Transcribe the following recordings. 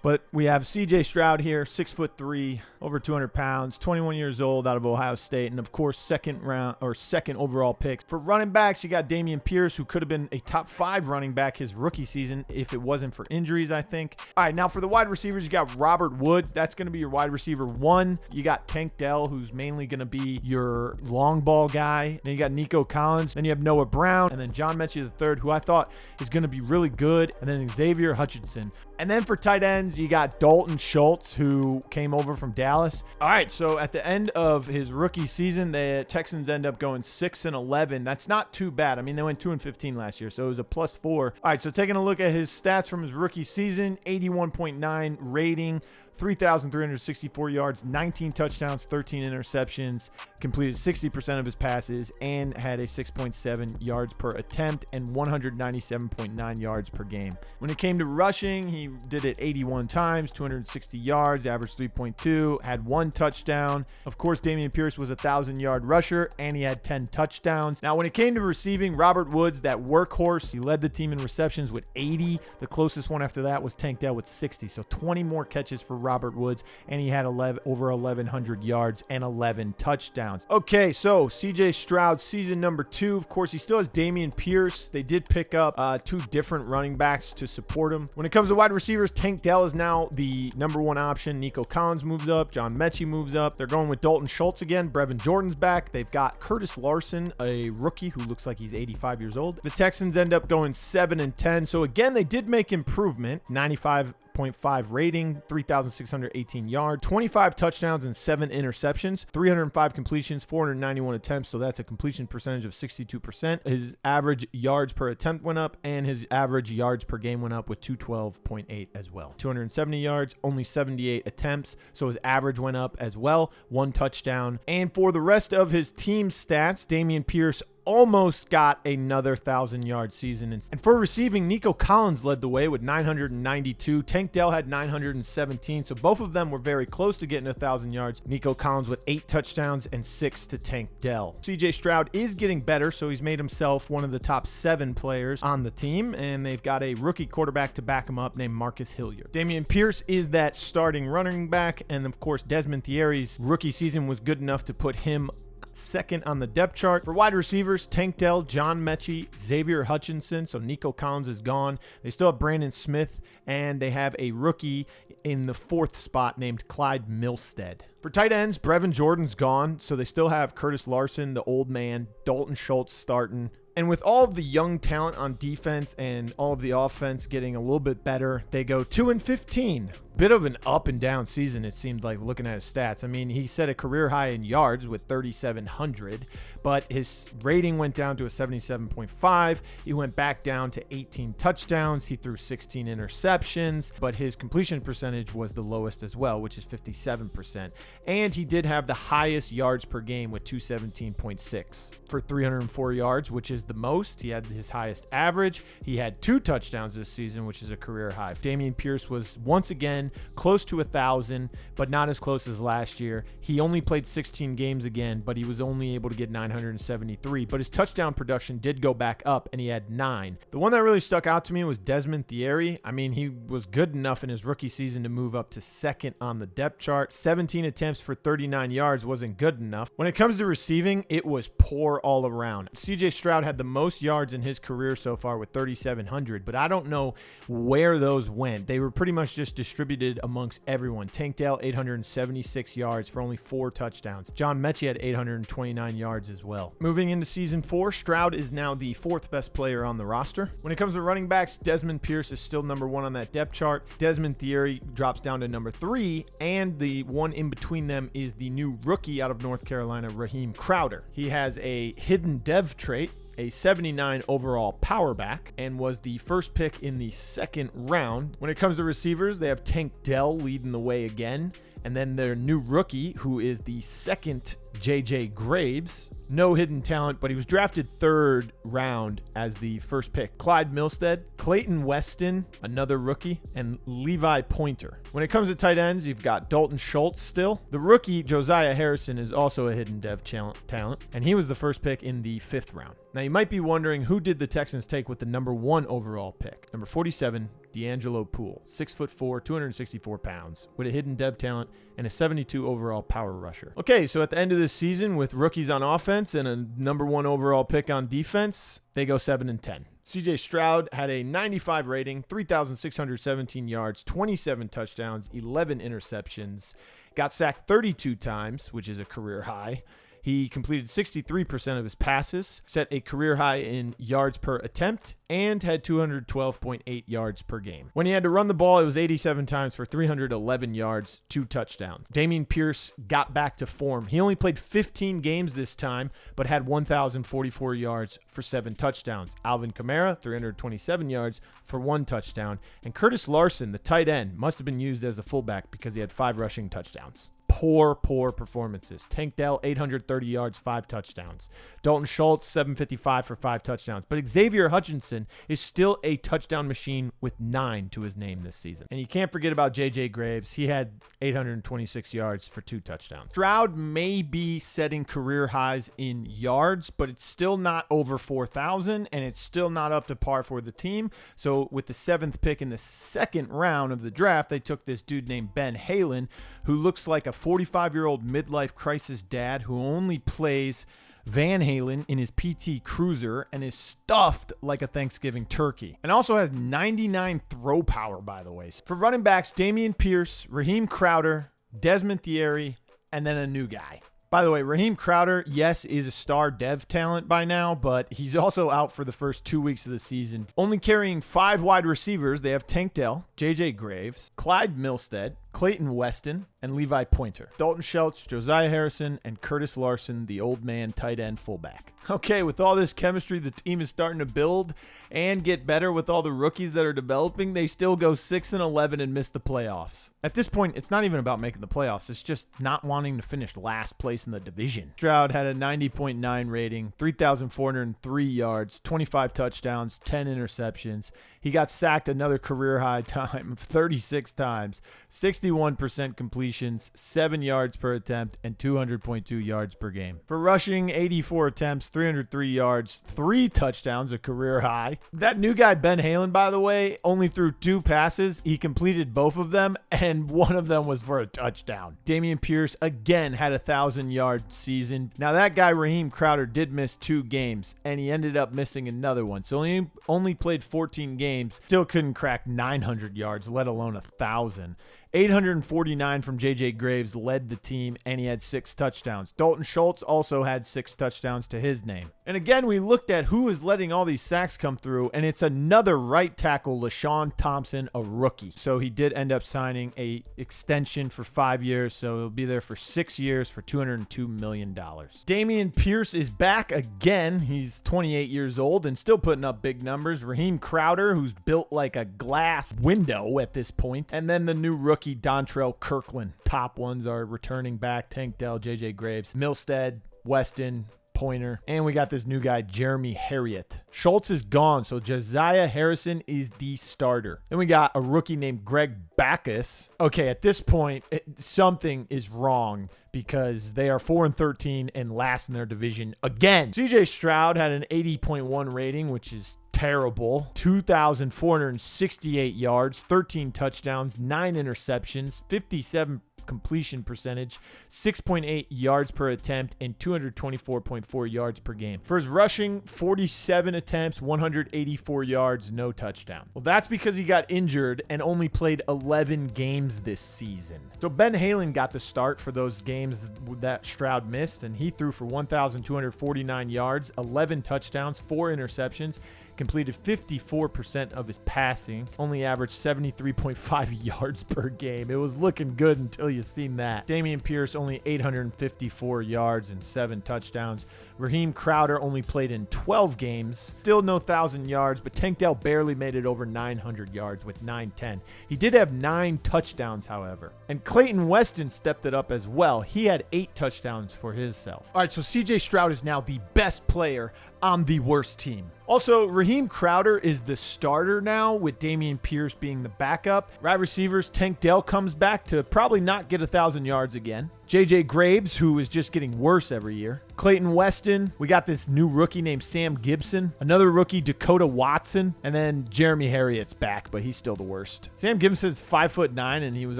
But we have CJ Stroud here, 6'3", over 200 pounds, 21 years old, out of Ohio State, and of course second overall pick. For running backs, you got Dameon Pierce, who could have been a top 5 running back his rookie season if it wasn't for injuries, I think. All right, now for the wide receivers, you got Robert Woods. That's going to be your wide receiver 1. You got Tank Dell, who's mainly going to be your long ball guy. Then you got Nico Collins. Then you have Noah Brown, and then John Mechie III, who I thought is going to be really good, and then Xavier Hutchinson. And then for tight ends, you got Dalton Schultz, who came over from Dallas. All right, so at the end of his rookie season, the Texans end up going 6-11. That's not too bad. I mean, they went 2-15 last year, so it was a +4. All right, so taking a look at his stats from his rookie season, 81.9 rating, 3,364 yards, 19 touchdowns, 13 interceptions, completed 60% of his passes, and had a 6.7 yards per attempt and 197.9 yards per game. When it came to rushing, he did it 81 times, 260 yards, averaged 3.2, had 1 touchdown. Of course, Dameon Pierce was a 1,000-yard rusher, and he had 10 touchdowns. Now, when it came to receiving, Robert Woods, that workhorse, he led the team in receptions with 80. The closest one after that was Tank Dell with 60. So 20 more catches for Robert Woods, and he had over 1,100 yards and 11 touchdowns. Okay, so CJ Stroud, season number 2. Of course, he still has Dameon Pierce. They did pick up 2 different running backs to support him. When it comes to wide receivers, Tank Dell is now the number 1 option. Nico Collins moves up. John Mechie moves up. They're going with Dalton Schultz again. Brevin Jordan's back. They've got Curtis Larson, a rookie who looks like he's 85 years old. The Texans end up going 7-10. So again, they did make improvement. 95.5 rating, 3,618 yards, 25 touchdowns and 7 interceptions, 305 completions, 491 attempts. So that's a completion percentage of 62%. His average yards per attempt went up, and his average yards per game went up with 212.8 as well. 270 yards, only 78 attempts. So his average went up as well. 1 touchdown. And for the rest of his team stats, Dameon Pierce almost got another 1,000-yard season. And for receiving, Nico Collins led the way with 992. Tank Dell had 917. So both of them were very close to getting 1,000 yards. Nico Collins with 8 touchdowns and 6 to Tank Dell. CJ Stroud is getting better, so he's made himself one of the top 7 players on the team, and they've got a rookie quarterback to back him up named Marcus Hilliard. Dameon Pierce is that starting running back, and of course, Desmond Thierry's rookie season was good enough to put him second on the depth chart. For wide receivers, Tank Dell, John Mechie, Xavier Hutchinson. So Nico Collins is gone. They still have Brandon Smith, and they have a rookie in the 4th spot named Clyde Milstead. For tight ends, Brevin Jordan's gone, so they still have Curtis Larson, the old man, Dalton Schultz starting. And with all of the young talent on defense and all of the offense getting a little bit better, they go 2-15. Bit of an up and down season, it seemed like, looking at his stats. I mean, he set a career high in yards with 3,700, but his rating went down to a 77.5. He went back down to 18 touchdowns. He threw 16 interceptions, but his completion percentage was the lowest as well, which is 57%. And he did have the highest yards per game with 217.6 for 304 yards, which is the most. He had his highest average. He had 2 touchdowns this season, which is a career high. Dameon Pierce was once again close to 1,000, but not as close as last year. He only played 16 games again, but he was only able to get 973. But his touchdown production did go back up, and he had 9. The one that really stuck out to me was Desmond Thierry. I mean, he was good enough in his rookie season to move up to 2nd on the depth chart. 17 attempts for 39 yards wasn't good enough. When it comes to receiving, it was poor all around. CJ Stroud had the most yards in his career so far with 3,700, but I don't know where those went. They were pretty much just distributed amongst everyone. Tank Dell, 876 yards for only 4 touchdowns. John Mechie had 829 yards as well. Moving into season 4, Stroud is now the 4th best player on the roster. When it comes to running backs, Desmond Pierce is still number 1 on that depth chart. Desmond Thierry drops down to number 3, and the one in between them is the new rookie out of North Carolina, Raheem Crowder. He has a hidden dev trait, a 79 overall power back, and was the first pick in the 2nd round. When it comes to receivers, they have Tank Dell leading the way again, and then their new rookie, who is the 2nd JJ Graves. No hidden talent, but he was drafted 3rd round as the first pick. Clyde Milstead, Clayton Weston, another rookie, and Levi Pointer. When it comes to tight ends, you've got Dalton Schultz still. The rookie Josiah Harrison is also a hidden dev talent, and he was the first pick in the 5th round. Now, you might be wondering, who did the Texans take with the number 1 overall pick? Number 47, D'Angelo Poole, 6'4", 264 pounds, with a hidden dev talent and a 72 overall power rusher. Okay, so at the end of this season, with rookies on offense and a number 1 overall pick on defense, they go 7-10. CJ Stroud had a 95 rating, 3,617 yards, 27 touchdowns, 11 interceptions, got sacked 32 times, which is a career high. He completed 63% of his passes, set a career high in yards per attempt, and had 212.8 yards per game. When he had to run the ball, it was 87 times for 311 yards, 2 touchdowns. Dameon Pierce got back to form. He only played 15 games this time, but had 1,044 yards for 7 touchdowns. Alvin Kamara, 327 yards for 1 touchdown. And Curtis Larson, the tight end, must have been used as a fullback because he had 5 rushing touchdowns. Poor performances. Tank Dell, 830 yards, 5 touchdowns. Dalton Schultz, 755 for 5 touchdowns. But Xavier Hutchinson is still a touchdown machine with 9 to his name this season. And you can't forget about J.J. Graves. He had 826 yards for 2 touchdowns. Stroud may be setting career highs in yards, but it's still not over 4,000, and it's still not up to par for the team. So with the 7th pick in the 2nd round of the draft, they took this dude named Ben Halen, who looks like a 45-year-old midlife crisis dad who only plays Van Halen in his PT Cruiser and is stuffed like a Thanksgiving turkey. And also has 99 throw power, by the way. For running backs, Dameon Pierce, Raheem Crowder, Desmond Thierry, and then a new guy. By the way, Raheem Crowder, yes, is a star dev talent by now, but he's also out for the first 2 weeks of the season. Only carrying 5 wide receivers, they have Tank Dell, J.J. Graves, Clyde Milstead, Clayton Weston, and Levi Pointer. Dalton Schultz, Josiah Harrison, and Curtis Larson, the old man tight end fullback. Okay, with all this chemistry the team is starting to build and get better with all the rookies that are developing, they still go 6-11 and miss the playoffs. At this point, it's not even about making the playoffs. It's just not wanting to finish last place in the division. Stroud had a 90.9 rating, 3,403 yards, 25 touchdowns, 10 interceptions. He got sacked another career high time of 36 times, 61% completions, 7 yards per attempt, and 200.2 yards per game. For rushing, 84 attempts, 303 yards, 3 touchdowns, a career high. That new guy, Ben Halen, by the way, only threw 2 passes. He completed both of them, and one of them was for a touchdown. Dameon Pierce, again, had a 1,000-yard season. Now, that guy, Raheem Crowder, did miss 2 games, and he ended up missing another one. So he only played 14 games, still couldn't crack 900 yards, let alone 1,000. 849 from J.J. Graves led the team, and he had 6 touchdowns. Dalton Schultz also had 6 touchdowns to his name. And again, we looked at who is letting all these sacks come through, and it's another right tackle, LaShawn Thompson, a rookie. So he did end up signing a extension for 5 years, so he'll be there for 6 years for $202 million. Dameon Pierce is back again. He's 28 years old and still putting up big numbers. Raheem Crowder, who's built like a glass window at this point, and then the new rookie Dontrell Kirkland. Top ones are returning back: Tank Dell, J.J. Graves, Milstead, Weston, Pointer, and we got this new guy, Jeremy Harriott. Schultz is gone, so Josiah Harrison is the starter. Then we got a rookie named Greg Backus. Okay, at this point, something is wrong because they are 4-13 and last in their division again. CJ Stroud had an 80.1 rating, which is terrible. 2,468 yards, 13 touchdowns, 9 interceptions, 57 completion percentage, 6.8 yards per attempt, and 224.4 yards per game. For his rushing, 47 attempts, 184 yards, no touchdown. Well, that's because he got injured and only played 11 games this season. So Ben Halen got the start for those games that Stroud missed, and he threw for 1,249 yards, 11 touchdowns, 4 interceptions, completed 54% of his passing, only averaged 73.5 yards per game. It was looking good until you seen that. Dameon Pierce, only 854 yards and 7 touchdowns. Raheem Crowder only played in 12 games. Still no 1,000 yards, but Tank Dell barely made it over 900 yards with 910. He did have 9 touchdowns, however. And Clayton Weston stepped it up as well. He had 8 touchdowns for himself. All right, so CJ Stroud is now the best player on the worst team. Also, Raheem Crowder is the starter now, with Dameon Pierce being the backup. Wide receivers, Tank Dell comes back to probably not get 1,000 yards again. JJ Graves, who is just getting worse every year. Clayton Weston. We got this new rookie named Sam Gibson. Another rookie, Dakota Watson. And then Jeremy Harriet's back, but he's still the worst. Sam Gibson's 5'9", and he was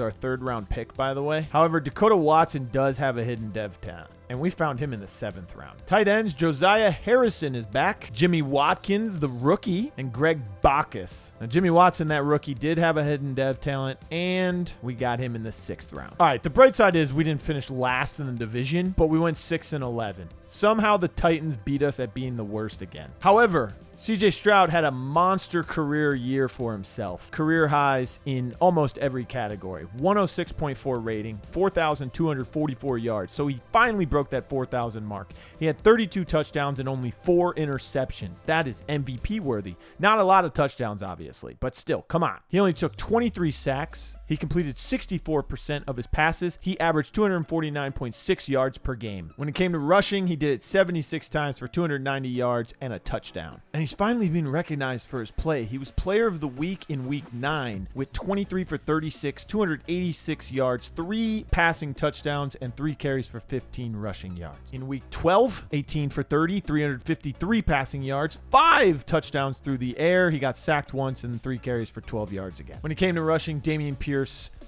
our 3rd round pick, by the way. However, Dakota Watson does have a hidden dev talent, and we found him in the 7th round. Tight ends, Josiah Harrison is back. Jimmy Watkins, the rookie, and Greg Bacchus. Now, Jimmy Watson, that rookie, did have a hidden dev talent, and we got him in the 6th round. All right, the bright side is we didn't finish last in the division, but we went 6-11. Somehow the Titans beat us at being the worst again. However, CJ Stroud had a monster career year for himself. Career highs in almost every category. 106.4 rating, 4,244 yards. So he finally broke that 4,000 mark. He had 32 touchdowns and only 4 interceptions. That is MVP worthy. Not a lot of touchdowns, obviously, but still, come on. He only took 23 sacks. He completed 64% of his passes. He averaged 249.6 yards per game. When it came to rushing, he did it 76 times for 290 yards and a touchdown. And he's finally been recognized for his play. He was player of the week in week 9 with 23 for 36, 286 yards, 3 passing touchdowns, and 3 carries for 15 rushing yards. In week 12, 18 for 30, 353 passing yards, 5 touchdowns through the air. He got sacked once and 3 carries for 12 yards again. When it came to rushing, Dameon Pierce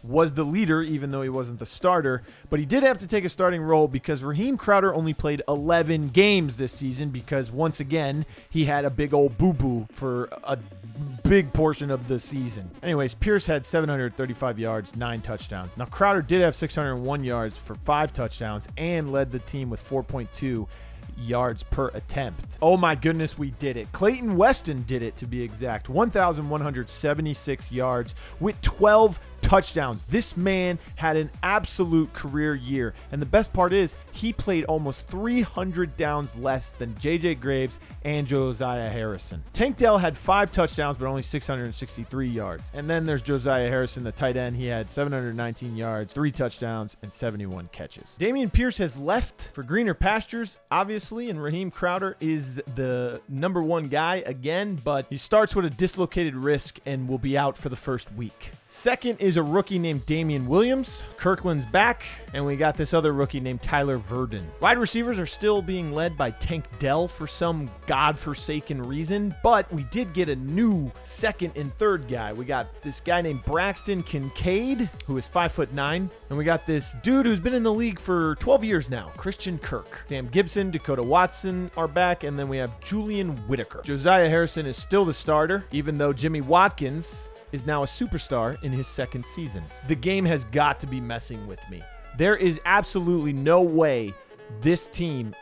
was the leader, even though he wasn't the starter, but he did have to take a starting role because Raheem Crowder only played 11 games this season because, once again, he had a big old boo-boo for a big portion of the season. Anyways, Pierce had 735 yards, 9 touchdowns. Now, Crowder did have 601 yards for 5 touchdowns and led the team with 4.2 yards per attempt. Oh my goodness, we did it. Clayton Weston did it, to be exact. 1,176 yards with 12 touchdowns. This man had an absolute career year. And the best part is he played almost 300 downs less than JJ Graves and Josiah Harrison. Tank Dell had 5 touchdowns, but only 663 yards. And then there's Josiah Harrison, the tight end. He had 719 yards, 3 touchdowns, and 71 catches. Dameon Pierce has left for greener pastures, obviously, and Raheem Crowder is the #1 guy again, but he starts with a dislocated wrist and will be out for the first week. Second is a rookie named Damian Williams. Kirkland's back, and we got this other rookie named Tyler Verdon. Wide receivers are still being led by Tank Dell for some godforsaken reason, but we did get a new 2nd and 3rd guy. We got this guy named Braxton Kincaid, who is 5'9", and we got this dude who's been in the league for 12 years now, Christian Kirk. Sam Gibson, Dakota Watson are back, and then we have Julian Whitaker. Josiah Harrison is still the starter, even though Jimmy Watkins is now a superstar in his 2nd season. The game has got to be messing with me. There is absolutely no way this team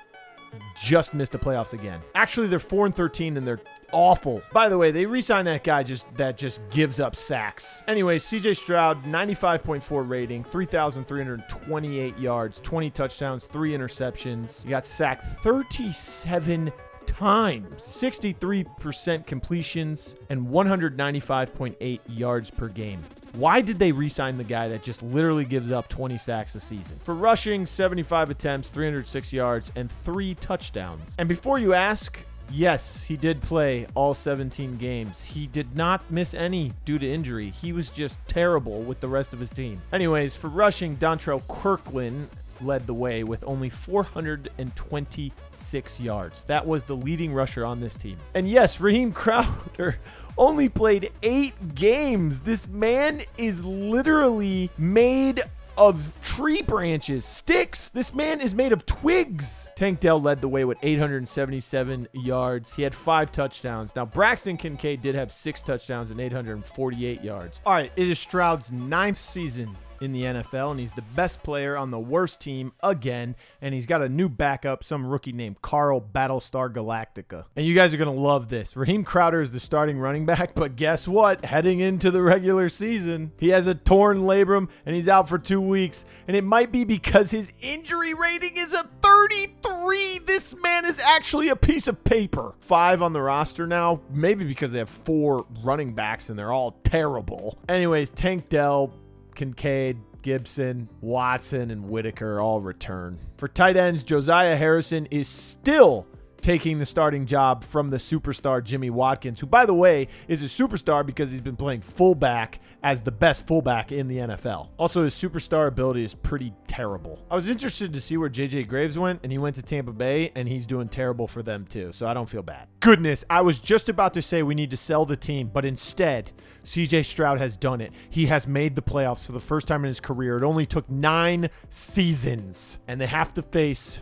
just missed the playoffs again. Actually, they're 4-13 and they're awful. By the way, they re-signed that guy that just gives up sacks. Anyways, CJ Stroud, 95.4 rating, 3,328 yards, 20 touchdowns, 3 interceptions. He got sacked 37 times, 63% completions, and 195.8 yards per game. Why did they re-sign the guy that just literally gives up 20 sacks a season? For rushing, 75 attempts, 306 yards, and 3 touchdowns. And before you ask, yes, he did play all 17 games. He did not miss any due to injury. He was just terrible with the rest of his team. Anyways, for rushing, Dontrell Kirkland led the way with only 426 yards. That was the leading rusher on this team. And yes, Raheem Crowder only played 8 games. This man is literally made of tree branches, sticks. This man is made of twigs. Tank Dell led the way with 877 yards. He had 5 touchdowns. Now, Braxton Kincaid did have 6 touchdowns and 848 yards. All right, it is Stroud's 9th season in the NFL, and he's the best player on the worst team again, and he's got a new backup, some rookie named Carl Battlestar Galactica. And you guys are going to love this. Raheem Crowder is the starting running back, but guess what? Heading into the regular season, he has a torn labrum, and he's out for 2 weeks, and it might be because his injury rating is a 33. This man is actually a piece of paper. 5 on the roster now, maybe because they have 4 running backs, and they're all terrible. Anyways, Tank Dell, Kincaid, Gibson, Watson, and Whitaker all return. For tight ends, Josiah Harrison is still taking the starting job from the superstar Jimmy Watkins, who, by the way, is a superstar because he's been playing fullback as the best fullback in the NFL. Also, his superstar ability is pretty terrible. I was interested to see where J.J. Graves went, and he went to Tampa Bay, and he's doing terrible for them too, so I don't feel bad. Goodness, I was just about to say we need to sell the team, but instead, C.J. Stroud has done it. He has made the playoffs for the first time in his career. It only took 9 seasons, and they have to face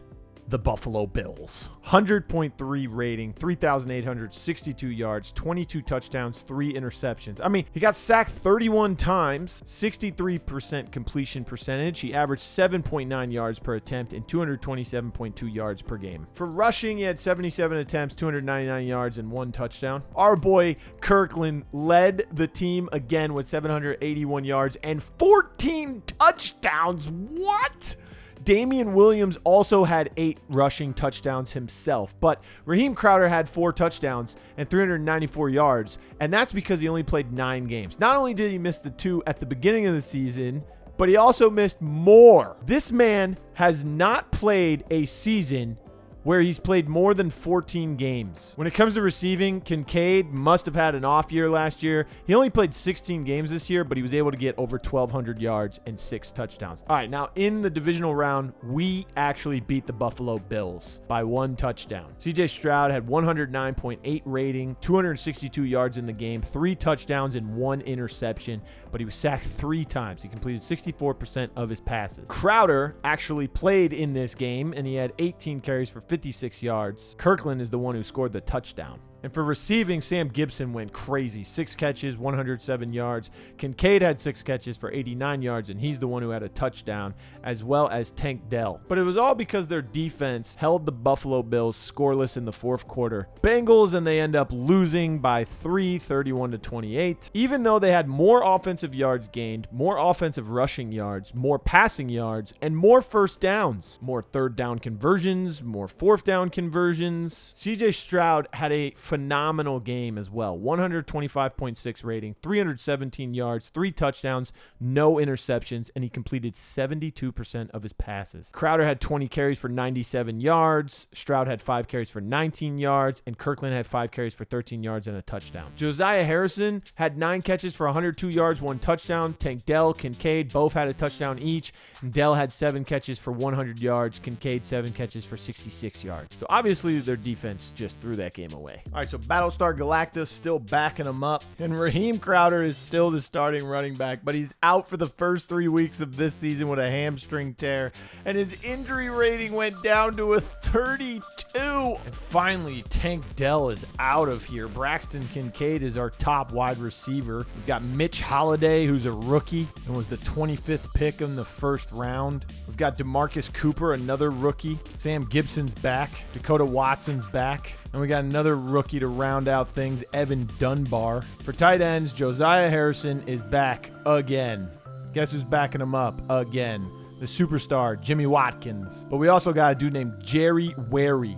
the Buffalo Bills. 100.3 rating, 3,862 yards, 22 touchdowns, 3 interceptions. I mean, he got sacked 31 times, 63% completion percentage. He averaged 7.9 yards per attempt and 227.2 yards per game. For rushing, he had 77 attempts, 299 yards, and 1 touchdown. Our boy Kirkland led the team again with 781 yards and 14 touchdowns. What? Damian Williams also had 8 rushing touchdowns himself, but Raheem Crowder had 4 touchdowns and 394 yards, and that's because he only played 9 games. Not only did he miss the 2 at the beginning of the season, but he also missed more. This man has not played a season where he's played more than 14 games. When it comes to receiving, Kincaid must have had an off year last year. He only played 16 games this year, but he was able to get over 1,200 yards and 6 touchdowns. All right, now in the divisional round, we actually beat the Buffalo Bills by 1 touchdown. CJ Stroud had 109.8 rating, 262 yards in the game, 3 touchdowns and 1 interception, but he was sacked 3 times. He completed 64% of his passes. Crowder actually played in this game, and he had 18 carries for 56 yards. Kirkland is the one who scored the touchdown. And for receiving, Sam Gibson went crazy. 6 catches, 107 yards. Kincaid had 6 catches for 89 yards, and he's the one who had a touchdown, as well as Tank Dell. But it was all because their defense held the Buffalo Bills scoreless in the 4th quarter. Bengals, and they end up losing by 3, 31-28. Even though they had more offensive yards gained, more offensive rushing yards, more passing yards, and more first downs. More 3rd down conversions, more 4th down conversions. CJ Stroud had a phenomenal game as well. 125.6 rating, 317 yards, 3 touchdowns, no interceptions, and he completed 72% of his passes. Crowder had 20 carries for 97 yards. Stroud had 5 carries for 19 yards, and Kirkland had 5 carries for 13 yards and a touchdown. Josiah Harrison had 9 catches for 102 yards, 1 touchdown. Tank Dell, Kincaid both had a touchdown each. And Dell had 7 catches for 100 yards. Kincaid 7 catches for 66 yards. So obviously their defense just threw that game away. All right, so Battlestar Galactica still backing him up, and Raheem Crowder is still the starting running back, but he's out for the first 3 weeks of this season with a hamstring tear, and his injury rating went down to a 32. And finally, Tank Dell is out of here. Braxton Kincaid is our top wide receiver. We've got Mitch Holiday, who's a rookie and was the 25th pick in the 1st round. We've got DeMarcus Cooper, another rookie. Sam Gibson's back. Dakota Watson's back. And we got another rookie to round out things, Evan Dunbar. For tight ends, Josiah Harrison is back again. Guess who's backing him up again? The superstar, Jimmy Watkins. But we also got a dude named Jerry Wary.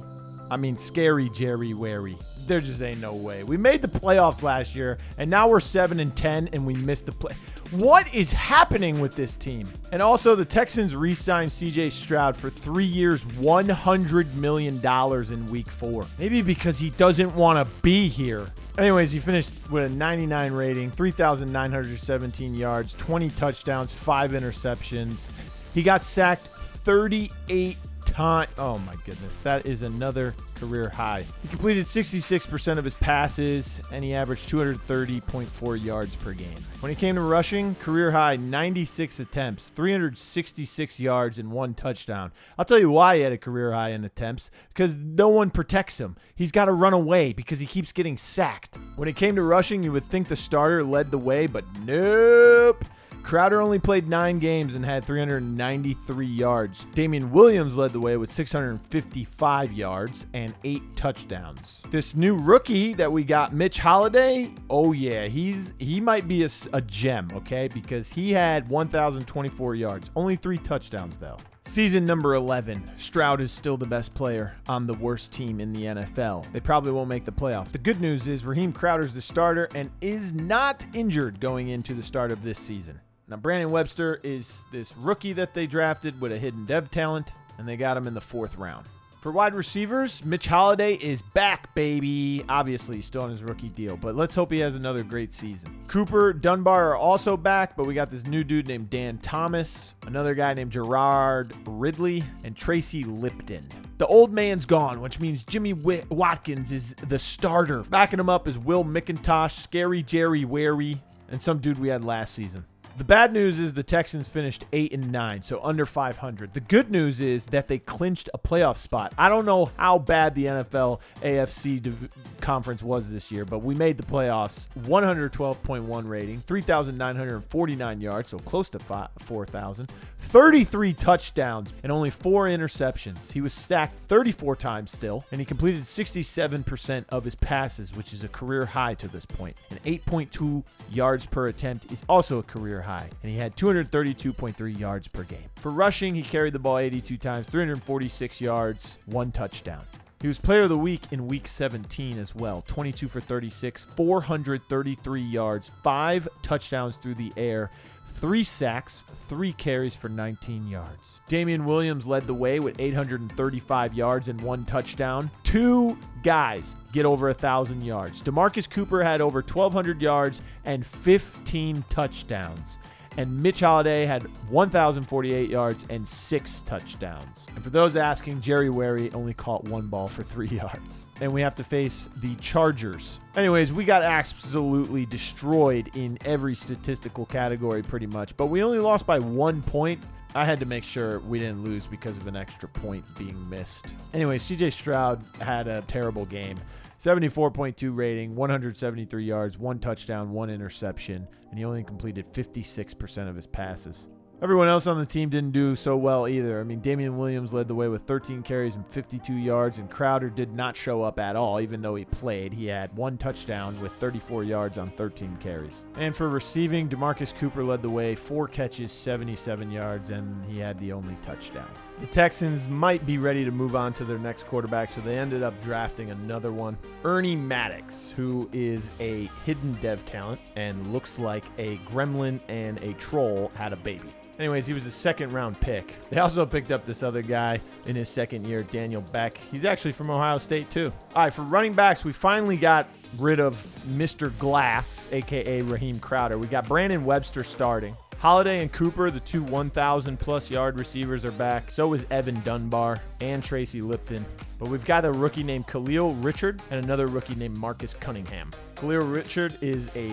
I mean, scary Jerry Wary. There just ain't no way. We made the playoffs last year, and now we're 7-10, and we missed the play. What is happening with this team? And also, the Texans re-signed CJ Stroud for 3 years, $100 million in week 4. Maybe because he doesn't want to be here. Anyways, he finished with a 99 rating, 3,917 yards, 20 touchdowns, 5 interceptions. He got sacked 38 times. Oh my goodness, that is another career high. He completed 66% of his passes, and he averaged 230.4 yards per game. When it came to rushing, career high 96 attempts, 366 yards, and 1 touchdown. I'll tell you why he had a career high in attempts, because no one protects him. He's got to run away because he keeps getting sacked. When it came to rushing, you would think the starter led the way, but nope. Crowder only played 9 games and had 393 yards. Damian Williams led the way with 655 yards and 8 touchdowns. This new rookie that we got, Mitch Holiday, oh yeah, he might be a gem, okay? Because he had 1,024 yards, only 3 touchdowns though. Season number 11. Stroud is still the best player on the worst team in the NFL. They probably won't make the playoffs. The good news is Raheem Crowder's the starter and is not injured going into the start of this season. Now, Brandon Webster is this rookie that they drafted with a hidden dev talent, and they got him in the 4th round. For wide receivers, Mitch Holiday is back, baby. Obviously, he's still on his rookie deal, but let's hope he has another great season. Cooper, Dunbar are also back, but we got this new dude named Dan Thomas, another guy named Gerard Ridley, and Tracy Lipton. The old man's gone, which means Jimmy Watkins is the starter. Backing him up is Will McIntosh, Scary Jerry Wary, and some dude we had last season. The bad news is the Texans finished 8-9, so under 500. The good news is that they clinched a playoff spot. I don't know how bad the NFL AFC conference was this year, but we made the playoffs. 112.1 rating, 3,949 yards, so close to 4,000. 33 touchdowns and only 4 interceptions. He was stacked 34 times still, and he completed 67% of his passes, which is a career high to this point. And 8.2 yards per attempt is also a career high, and he had 232.3 yards per game. For rushing, he carried the ball 82 times, 346 yards, 1 touchdown. He was player of the week in week 17 as well. 22 for 36, 433 yards, 5 touchdowns through the air, 3 sacks, 3 carries for 19 yards. Damian Williams led the way with 835 yards and 1 touchdown. 2 guys get over 1,000 yards. DeMarcus Cooper had over 1,200 yards and 15 touchdowns. And Mitch Holiday had 1,048 yards and 6 touchdowns. And for those asking, Jerry Wary only caught 1 ball for 3 yards. And we have to face the Chargers. Anyways, we got absolutely destroyed in every statistical category pretty much. But we only lost by 1 point. I had to make sure we didn't lose because of an extra point being missed. Anyway, CJ Stroud had a terrible game. 74.2 rating, 173 yards, 1 touchdown, 1 interception, and he only completed 56% of his passes. Everyone else on the team didn't do so well either. I mean, Damian Williams led the way with 13 carries and 52 yards, and Crowder did not show up at all, even though he played. He had 1 touchdown with 34 yards on 13 carries. And for receiving, DeMarcus Cooper led the way, 4 catches, 77 yards, and he had the only touchdown. The Texans might be ready to move on to their next quarterback, so they ended up drafting another one. Ernie Maddox, who is a hidden dev talent and looks like a gremlin and a troll had a baby. Anyways, he was a 2nd-round pick. They also picked up this other guy in his 2nd year, Daniel Beck. He's actually from Ohio State, too. All right, for running backs, we finally got rid of Mr. Glass, a.k.a. Raheem Crowder. We got Brandon Webster starting. Holiday and Cooper, the 2 1,000-plus yard receivers, are back. So is Evan Dunbar and Tracy Lipton. But we've got a rookie named Khalil Richard and another rookie named Marcus Cunningham. Khalil Richard is a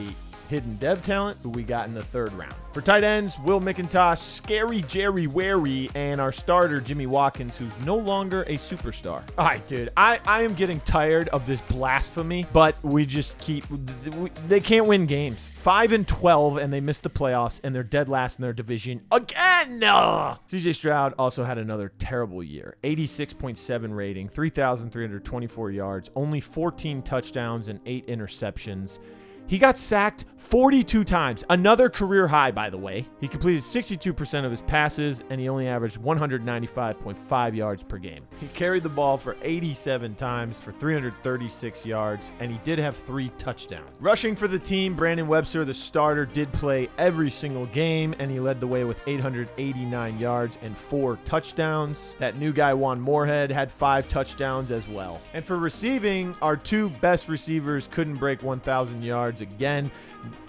hidden dev talent who we got in the 3rd round. For tight ends, Will McIntosh, Scary Jerry Wary, and our starter, Jimmy Watkins, who's no longer a superstar. All right, dude, I am getting tired of this blasphemy, but we just they can't win games. 5-12, and they missed the playoffs, and they're dead last in their division again. CJ Stroud also had another terrible year. 86.7 rating, 3,324 yards, only 14 touchdowns and 8 interceptions. He got sacked 42 times. Another career high, by the way. He completed 62% of his passes, and he only averaged 195.5 yards per game. He carried the ball for 87 times for 336 yards, and he did have 3 touchdowns. Rushing for the team, Brandon Webster, the starter, did play every single game, and he led the way with 889 yards and 4 touchdowns. That new guy, Juan Moorhead, had 5 touchdowns as well. And for receiving, our 2 best receivers couldn't break 1,000 yards again.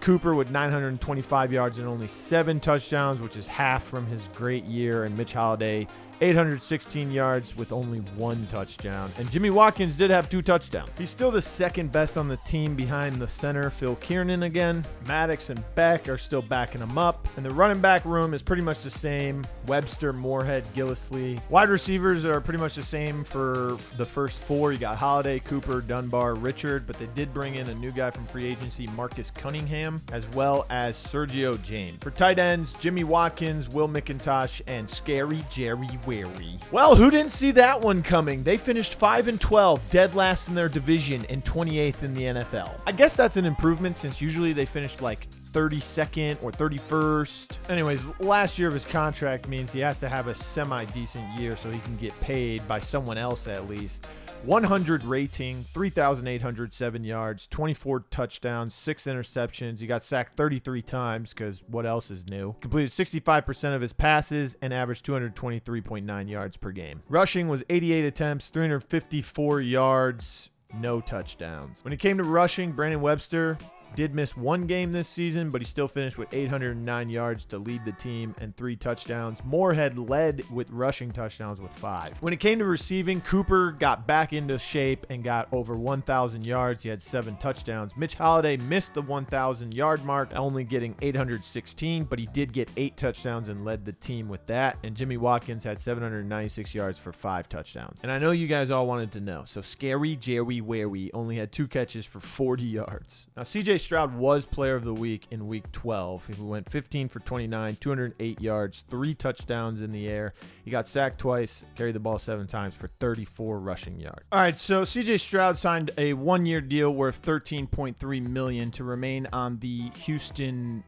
Cooper with 925 yards and only 7 touchdowns, which is half from his great year, and Mitch Holiday 816 yards with only 1 touchdown. And Jimmy Watkins did have 2 touchdowns. He's still the second best on the team behind the center, Phil Kiernan again. Maddox and Beck are still backing him up. And the running back room is pretty much the same. Webster, Moorhead, Gillislee. Wide receivers are pretty much the same for the first 4. You got Holiday, Cooper, Dunbar, Richard, but they did bring in a new guy from free agency, Marcus Cunningham, as well as Sergio James. For tight ends, Jimmy Watkins, Will McIntosh, and Scary Jerry Wary. Well, who didn't see that one coming? They finished 5-12, dead last in their division and 28th in the NFL. I guess that's an improvement since usually they finished like 32nd or 31st. Anyways, last year of his contract means he has to have a semi-decent year so he can get paid by someone else at least. 100 rating, 3,807 yards, 24 touchdowns, 6 interceptions. He got sacked 33 times because what else is new? Completed 65% of his passes and averaged 223.9 yards per game. Rushing was 88 attempts, 354 yards, no touchdowns. When it came to rushing, Brandon Webster did miss 1 game this season, but he still finished with 809 yards to lead the team and 3 touchdowns. Moorhead led with rushing touchdowns with 5. When it came to receiving, Cooper got back into shape and got over 1,000 yards. He had 7 touchdowns. Mitch Holiday missed the 1,000 yard mark, only getting 816, but he did get 8 touchdowns and led the team with that. And Jimmy Watkins had 796 yards for 5 touchdowns. And I know you guys all wanted to know. So Scary Jerry Wary only had 2 catches for 40 yards. Now, CJ Stroud was player of the week in week 12. He went 15 for 29, 208 yards, 3 touchdowns in the air. He got sacked twice, carried the ball 7 times for 34 rushing yards. All right, so CJ Stroud signed a 1-year deal worth $13.3 million to remain on the Houston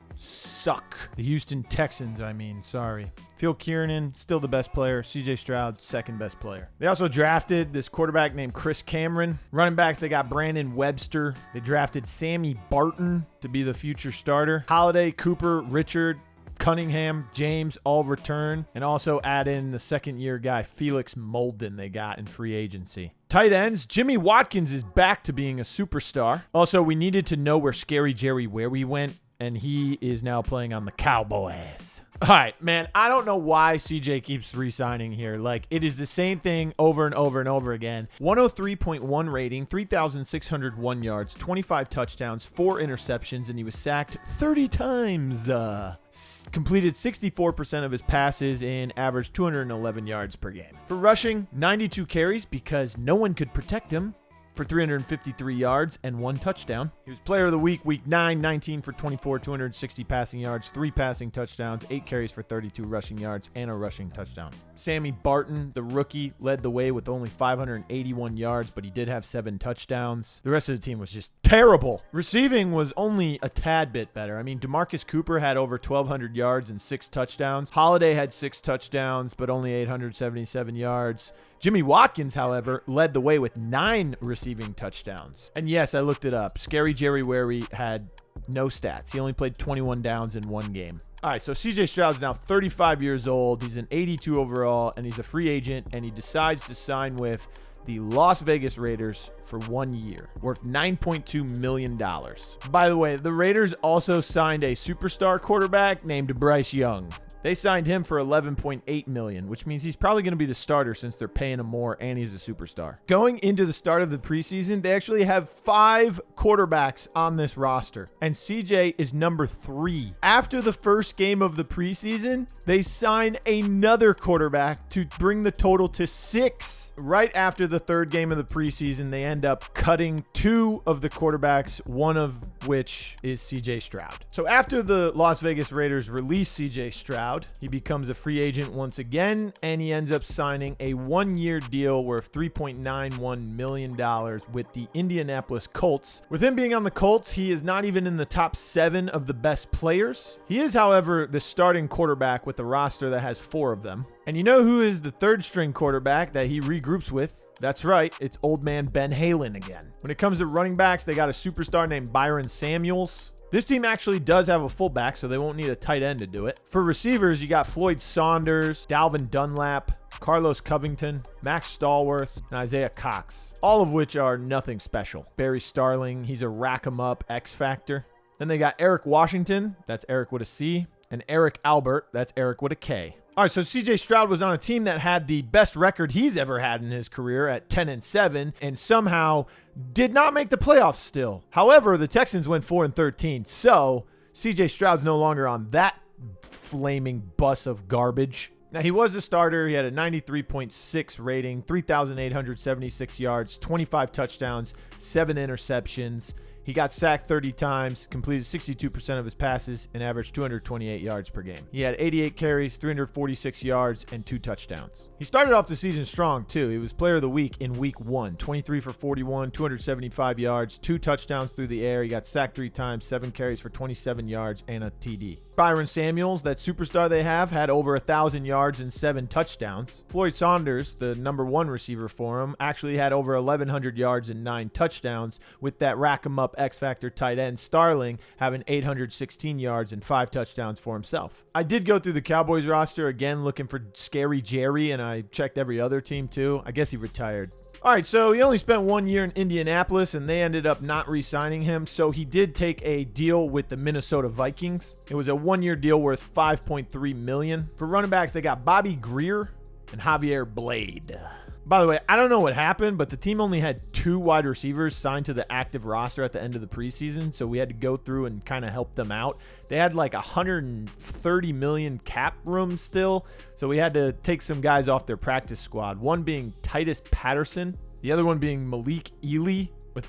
Texans, sorry. Phil Kiernan, still the best player. CJ Stroud, second best player. They also drafted this quarterback named Chris Cameron. Running backs, they got Brandon Webster. They drafted Sammy Barton to be the future starter. Holiday, Cooper, Richard, Cunningham, James, all return. And also add in the second-year guy, Felix Molden, they got in free agency. Tight ends, Jimmy Watkins is back to being a superstar. Also, we needed to know where Scary Jerry Wary went, and he is now playing on the Cowboys. All right, man, I don't know why CJ keeps re-signing here. Like, it is the same thing over and over and over again. 103.1 rating, 3,601 yards, 25 touchdowns, 4 interceptions, and he was sacked 30 times. Completed 64% of his passes and averaged 211 yards per game. For rushing, 92 carries because no one could protect him, for 353 yards and 1 touchdown. He was player of the week, week 9, 19 for 24, 260 passing yards, 3 passing touchdowns, 8 carries for 32 rushing yards, and a rushing touchdown. Sammy Barton, the rookie, led the way with only 581 yards, but he did have 7 touchdowns. The rest of the team was just terrible. Receiving was only a tad bit better. I mean, DeMarcus Cooper had over 1,200 yards and 6 touchdowns. Holiday had 6 touchdowns, but only 877 yards. Jimmy Watkins, however, led the way with 9 receiving touchdowns. And yes, I looked it up. Scary Jerry Wary had no stats. He only played 21 downs in 1 game. All right, so CJ Stroud's now 35 years old. He's an 82 overall, and he's a free agent, and he decides to sign with the Las Vegas Raiders for 1 year, worth $9.2 million. By the way, the Raiders also signed a superstar quarterback named Bryce Young. They signed him for $11.8 million, which means he's probably going to be the starter since they're paying him more and he's a superstar. Going into the start of the preseason, they actually have 5 quarterbacks on this roster, and CJ is number 3. After the first game of the preseason, they sign another quarterback to bring the total to 6. Right after the 3rd game of the preseason, they end up cutting 2 of the quarterbacks, one of which is CJ Stroud. So after the Las Vegas Raiders release CJ Stroud, he becomes a free agent once again, and he ends up signing a 1-year deal worth $3.91 million with the Indianapolis Colts. With him being on the Colts, he is not even in the top 7 of the best players. He is, however, the starting quarterback with a roster that has 4 of them. And you know who is the 3rd string quarterback that he regroups with? That's right, it's old man Ben Halen again. When it comes to running backs, they got a superstar named Byron Samuels. This team actually does have a fullback, so they won't need a tight end to do it. For receivers, you got Floyd Saunders, Dalvin Dunlap, Carlos Covington, Max Stallworth, and Isaiah Cox, all of which are nothing special. Barry Starling, he's a rack-em-up X-Factor. Then they got Eric Washington, that's Eric with a C, and Eric Albert, that's Eric with a K. All right, so CJ Stroud was on a team that had the best record he's ever had in his career at 10-7, and somehow did not make the playoffs still. However, the Texans went 4-13, so CJ Stroud's no longer on that flaming bus of garbage. Now, he was a starter. He had a 93.6 rating, 3,876 yards, 25 touchdowns, 7 interceptions. He got sacked 30 times, completed 62% of his passes, and averaged 228 yards per game. He had 88 carries, 346 yards, and 2 touchdowns. He started off the season strong, too. He was player of the week in week 1, 23 for 41, 275 yards, 2 touchdowns through the air. He got sacked 3 times, 7 carries for 27 yards, and a TD. Byron Samuels, that superstar they have, had over 1,000 yards and 7 touchdowns. Floyd Saunders, the number 1 receiver for him, actually had over 1,100 yards and 9 touchdowns, with that rack-em-up X-Factor tight end Starling having 816 yards and 5 touchdowns for himself. I did go through the Cowboys roster again looking for Scary Jerry, and I checked every other team too. I guess he retired. All right, so he only spent 1 year in Indianapolis, and they ended up not re-signing him, so he did take a deal with the Minnesota Vikings. It was a 1-year deal worth $5.3 million. For running backs, they got Bobby Greer and Javier Blade. By the way, I don't know what happened, but the team only had 2 wide receivers signed to the active roster at the end of the preseason, so we had to go through and kind of help them out. They had like $130 million cap room still, so we had to take some guys off their practice squad. One being Titus Patterson, the other one being Malik Ely, with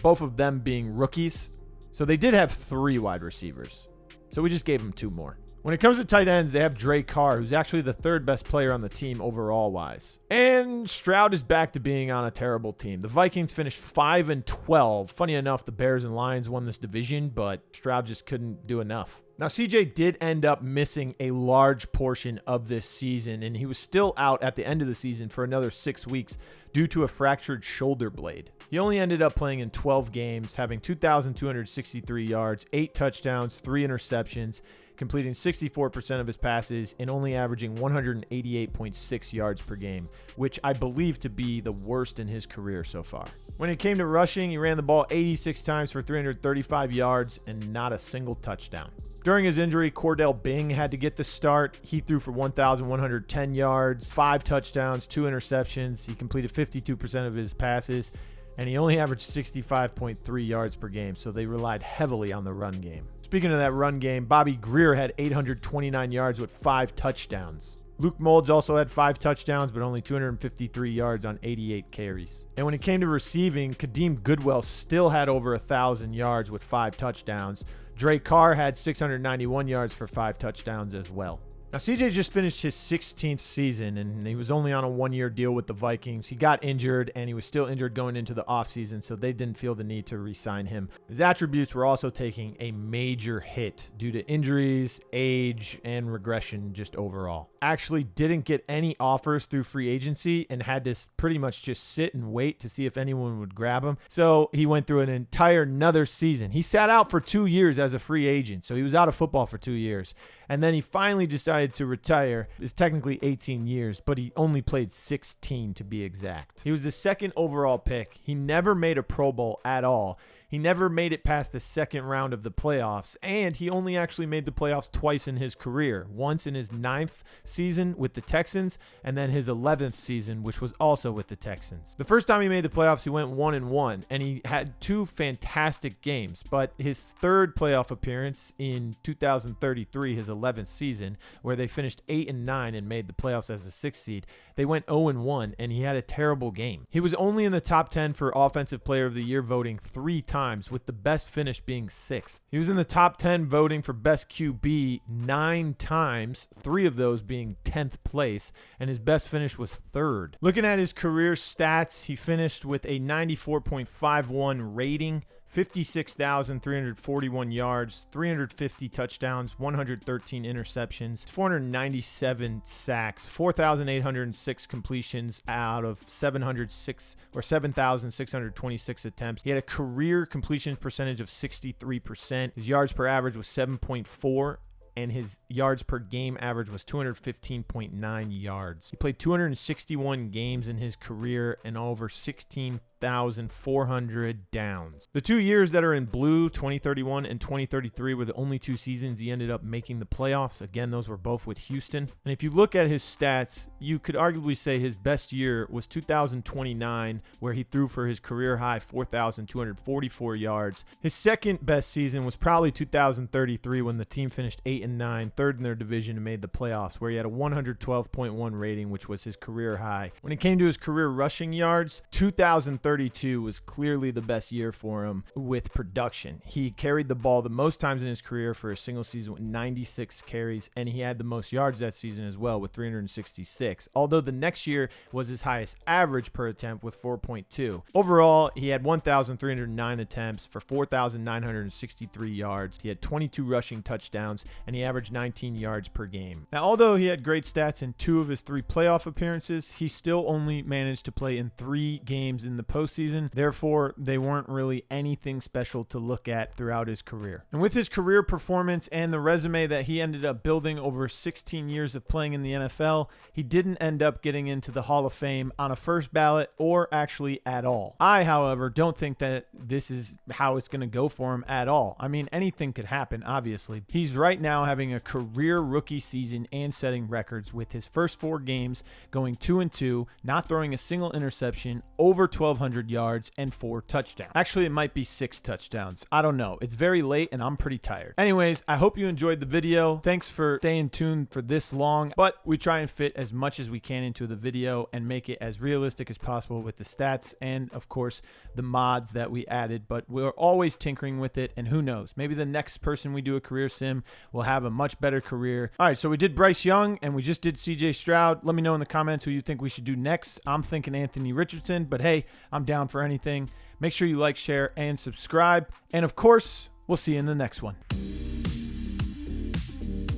both of them being rookies. So they did have 3 wide receivers, so we just gave them 2 more. When it comes to tight ends, they have Dre Carr, who's actually the 3rd best player on the team overall-wise. And Stroud is back to being on a terrible team. The Vikings finished 5-12. Funny enough, the Bears and Lions won this division, but Stroud just couldn't do enough. Now, CJ did end up missing a large portion of this season, and he was still out at the end of the season for another 6 weeks due to a fractured shoulder blade. He only ended up playing in 12 games, having 2,263 yards, 8 touchdowns, 3 interceptions, completing 64% of his passes and only averaging 188.6 yards per game, which I believe to be the worst in his career so far. When it came to rushing, he ran the ball 86 times for 335 yards and not a single touchdown. During his injury, Cordell Bing had to get the start. He threw for 1,110 yards, 5 touchdowns, 2 interceptions. He completed 52% of his passes, and he only averaged 65.3 yards per game, so they relied heavily on the run game. Speaking of that run game, Bobby Greer had 829 yards with 5 touchdowns. Luke Moulds also had 5 touchdowns, but only 253 yards on 88 carries. And when it came to receiving, Kadeem Goodwell still had over 1,000 yards with 5 touchdowns. Dre Carr had 691 yards for 5 touchdowns as well. Now, CJ just finished his 16th season, and he was only on a 1-year deal with the Vikings. He got injured, and he was still injured going into the offseason, so they didn't feel the need to re-sign him. His attributes were also taking a major hit due to injuries, age, and regression just overall. Actually didn't get any offers through free agency and had to pretty much just sit and wait to see if anyone would grab him. So he went through an entire another season. He sat out for 2 years as a free agent, so he was out of football for 2 years. And then he finally decided to retire. It's technically 18 years, but he only played 16 to be exact. He was the 2nd overall pick. He never made a Pro Bowl at all. He never made it past the 2nd round of the playoffs, and he only actually made the playoffs twice in his career. Once in his 9th season with the Texans, and then his 11th season, which was also with the Texans. The first time he made the playoffs, he went 1-1, and he had 2 fantastic games, but his 3rd playoff appearance in 2033, his 11th season, where they finished 8-9 and made the playoffs as a 6th seed, they went 0-1, and he had a terrible game. He was only in the top 10 for Offensive Player of the Year voting 3 times, with the best finish being 6th. He was in the top 10 voting for best QB 9 times, 3 of those being 10th place, and his best finish was 3rd. Looking at his career stats, he finished with a 94.51 rating, 56,341 yards, 350 touchdowns, 113 interceptions, 497 sacks, 4,806 completions out of 7,626 attempts. He had a career completion percentage of 63%. His yards per average was 7.4. and his yards per game average was 215.9 yards. He played 261 games in his career and over 16,400 downs. The 2 years that are in blue, 2031 and 2033, were the only 2 seasons he ended up making the playoffs. Again, those were both with Houston. And if you look at his stats, you could arguably say his best year was 2029, where he threw for his career high 4,244 yards. His second best season was probably 2033, when the team finished 8-9, third in their division, and made the playoffs, where he had a 112.1 rating, which was his career high. When it came to his career rushing yards, 2032 was clearly the best year for him with production. He carried the ball the most times in his career for a single season with 96 carries, and he had the most yards that season as well with 366, although the next year was his highest average per attempt with 4.2. Overall, he had 1,309 attempts for 4,963 yards. He had 22 rushing touchdowns, and he averaged 19 yards per game. Now, although he had great stats in 2 of his 3 playoff appearances, he still only managed to play in 3 games in the postseason. Therefore, they weren't really anything special to look at throughout his career. And with his career performance and the resume that he ended up building over 16 years of playing in the NFL, he didn't end up getting into the Hall of Fame on a first ballot or actually at all. I, however, don't think that this is how it's going to go for him at all. I mean, anything could happen, obviously. He's right now having a career rookie season and setting records with his first 4 games going 2-2, not throwing a single interception, over 1,200 yards, and 4 touchdowns. Actually, it might be 6 touchdowns. I don't know. It's very late and I'm pretty tired. Anyways, I hope you enjoyed the video. Thanks for staying tuned for this long, but we try and fit as much as we can into the video and make it as realistic as possible with the stats and, of course, the mods that we added, but we're always tinkering with it, and who knows, maybe the next person we do a career sim will have a much better career. All right, so we did Bryce Young and we just did CJ Stroud. Let me know in the comments who you think we should do next. I'm thinking Anthony Richardson, but hey, I'm down for anything. Make sure you like, share, and subscribe, and of course, we'll see you in the next one.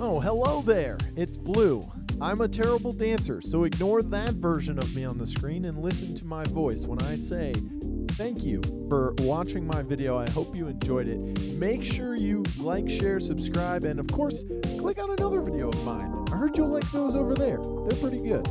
Oh, hello there. It's Blue. I'm a terrible dancer, so ignore that version of me on the screen and listen to my voice when I say thank you for watching my video. I hope you enjoyed it. Make sure you like, share, subscribe, and of course, click on another video of mine. I heard you'll like those over there. They're pretty good.